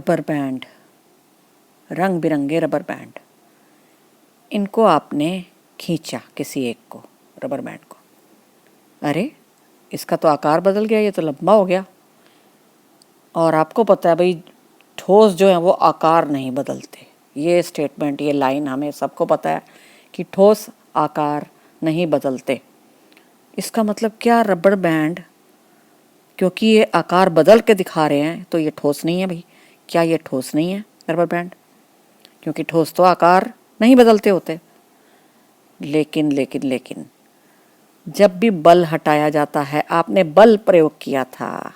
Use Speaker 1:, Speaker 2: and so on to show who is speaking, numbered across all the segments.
Speaker 1: Rubber band, रंग बिरंगे rubber band. इनको आपने खींचा किसी एक को, रबर बैंड को। अरे इसका तो आकार बदल गया, ये तो लंबा हो गया। और आपको पता है भाई, ठोस जो है वो आकार नहीं बदलते। ये स्टेटमेंट, ये लाइन हमें सबको पता है कि ठोस आकार नहीं बदलते। इसका मतलब क्या, रबर बैंड क्योंकि ये आकार बदल के दिखा रहे हैं तो ये ठोस नहीं है भाई। क्या ये ठोस नहीं है रबर बैंड? क्योंकि ठोस तो आकार नहीं बदलते होते। लेकिन लेकिन लेकिन जब भी बल हटाया जाता है, आपने बल प्रयोग किया था,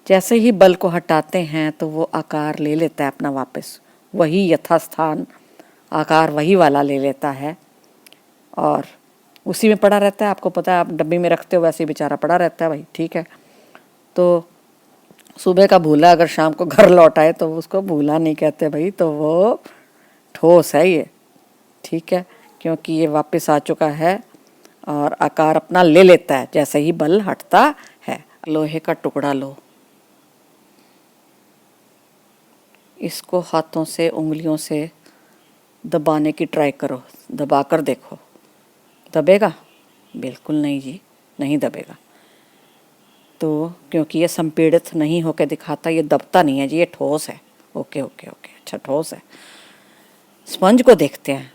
Speaker 1: जैसे ही बल को हटाते हैं तो वो आकार ले लेता है अपना वापस, वही यथास्थान आकार वही वाला ले लेता है और उसी में पड़ा रहता है। आपको पता है, आप डब्बी में रखते हो वैसे ही बेचारा पड़ा रहता है भाई। ठीक है, तो सुबह का भूला अगर शाम को घर लौट आए तो उसको भूला नहीं कहते भाई, तो वो ठोस है ये। ठीक है, क्योंकि ये वापस आ चुका है और आकार अपना ले लेता है जैसे ही बल हटता है। लोहे का टुकड़ा लो, इसको हाथों से, उंगलियों से दबाने की ट्राई करो, दबा कर देखो, दबेगा? बिल्कुल नहीं जी, नहीं दबेगा। तो क्योंकि ये संपीड़ित नहीं होकर दिखाता, ये दबता नहीं है जी, ये ठोस है। ओके ओके ओके, अच्छा ठोस है। स्पंज को देखते हैं।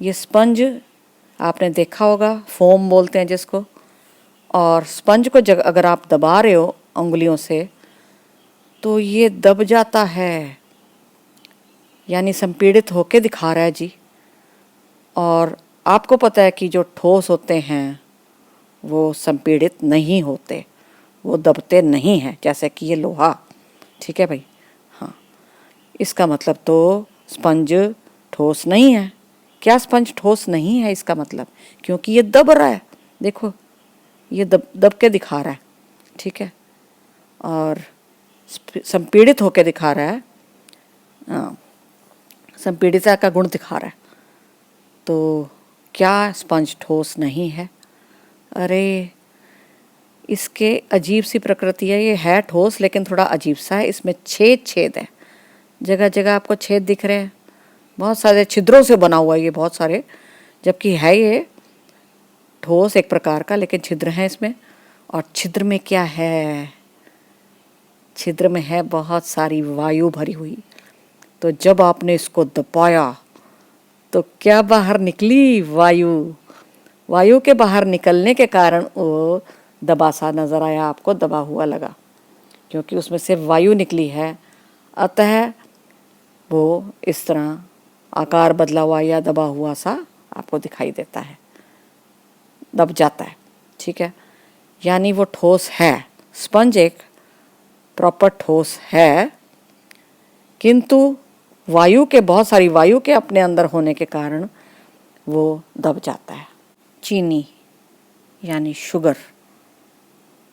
Speaker 1: ये स्पंज आपने देखा होगा, फोम बोलते हैं जिसको। और स्पंज को अगर आप दबा रहे हो उंगलियों से तो ये दब जाता है, यानी संपीड़ित होके दिखा रहा है जी। और आपको पता है कि जो ठोस होते हैं वो संपीड़ित नहीं होते, वो दबते नहीं हैं, जैसे कि ये लोहा। ठीक है भाई, हाँ। इसका मतलब तो स्पंज ठोस नहीं है। क्या स्पंज ठोस नहीं है इसका मतलब? क्योंकि ये दब रहा है, देखो ये दब दब के दिखा रहा है। ठीक है, और संपीड़ित होके दिखा रहा है, संपीड़ितता का गुण दिखा रहा है। तो क्या स्पंज ठोस नहीं है? अरे इसके अजीब सी प्रकृति है, ये है ठोस लेकिन थोड़ा अजीब सा है। इसमें छेद छेद है, जगह जगह आपको छेद दिख रहे हैं, बहुत सारे छिद्रों से बना हुआ है ये, बहुत सारे। जबकि है ये ठोस एक प्रकार का, लेकिन छिद्र हैं इसमें। और छिद्र में क्या है? छिद्र में है बहुत सारी वायु भरी हुई। तो जब आपने इसको दबाया तो क्या बाहर निकली? वायु। वायु के बाहर निकलने के कारण वो दबा सा नजर आया आपको, दबा हुआ लगा, क्योंकि उसमें से वायु निकली है। अतः वो इस तरह आकार बदला हुआ या दबा हुआ सा आपको दिखाई देता है, दब जाता है। ठीक है, यानी वो ठोस है। स्पंज एक प्रॉपर ठोस है, किंतु वायु के, बहुत सारी वायु के अपने अंदर होने के कारण वो दब जाता है। चीनी यानी शुगर,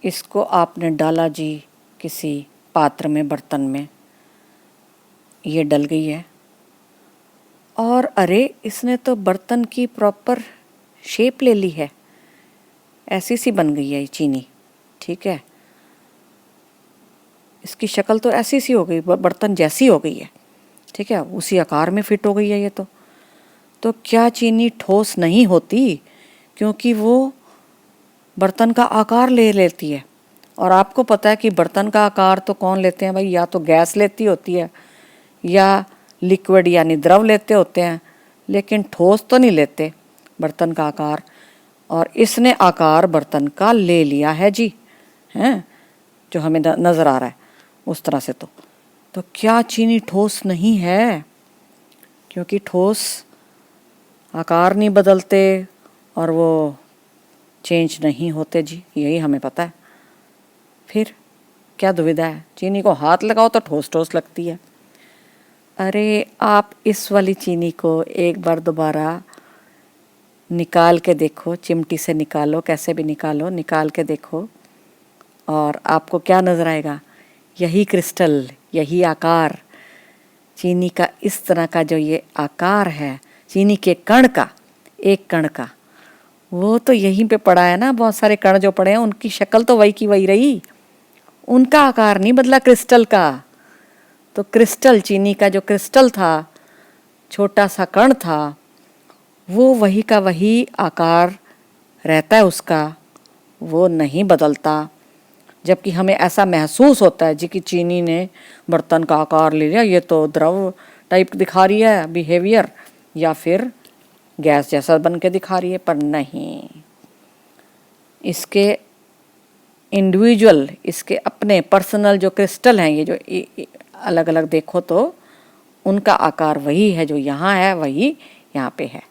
Speaker 1: इसको आपने डाला जी किसी पात्र में, बर्तन में, ये डल गई है। और अरे इसने तो बर्तन की प्रॉपर शेप ले ली है, ऐसी सी बन गई है ये चीनी। ठीक है, इसकी शक्ल तो ऐसी सी हो गई, बर्तन जैसी हो गई है। ठीक है, उसी आकार में फिट हो गई है ये तो क्या चीनी ठोस नहीं होती? क्योंकि वो बर्तन का आकार ले लेती है। और आपको पता है कि बर्तन का आकार तो कौन लेते हैं भाई? या तो गैस लेती होती है या लिक्विड यानी द्रव लेते होते हैं, लेकिन ठोस तो नहीं लेते बर्तन का आकार। और इसने आकार बर्तन का ले लिया है जी, हैं, जो हमें नज़र आ रहा है उस तरह से। तो क्या चीनी ठोस नहीं है? क्योंकि ठोस आकार नहीं बदलते और वो चेंज नहीं होते जी, यही हमें पता है। फिर क्या दुविधा है? चीनी को हाथ लगाओ तो ठोस ठोस लगती है। अरे आप इस वाली चीनी को एक बार दोबारा निकाल के देखो, चिमटी से निकालो, कैसे भी निकालो, निकाल के देखो और आपको क्या नज़र आएगा? यही क्रिस्टल, यही आकार, चीनी का इस तरह का जो ये आकार है, चीनी के कण का, एक कण का, वो तो यहीं पे पड़ा है ना। बहुत सारे कण जो पड़े हैं उनकी शक्ल तो वही की वही रही, उनका आकार नहीं बदला क्रिस्टल का। तो क्रिस्टल, चीनी का जो क्रिस्टल था, छोटा सा कण था, वो वही का वही आकार रहता है उसका, वो नहीं बदलता। जबकि हमें ऐसा महसूस होता है जी कि चीनी ने बर्तन का आकार ले लिया, ये तो द्रव टाइप दिखा रही है बिहेवियर, या फिर गैस जैसा बन के दिखा रही है, पर नहीं। इसके इंडिविजुअल, इसके अपने पर्सनल जो क्रिस्टल हैं, ये जो अलग अलग देखो तो उनका आकार वही है, जो यहाँ है वही यहाँ पे है।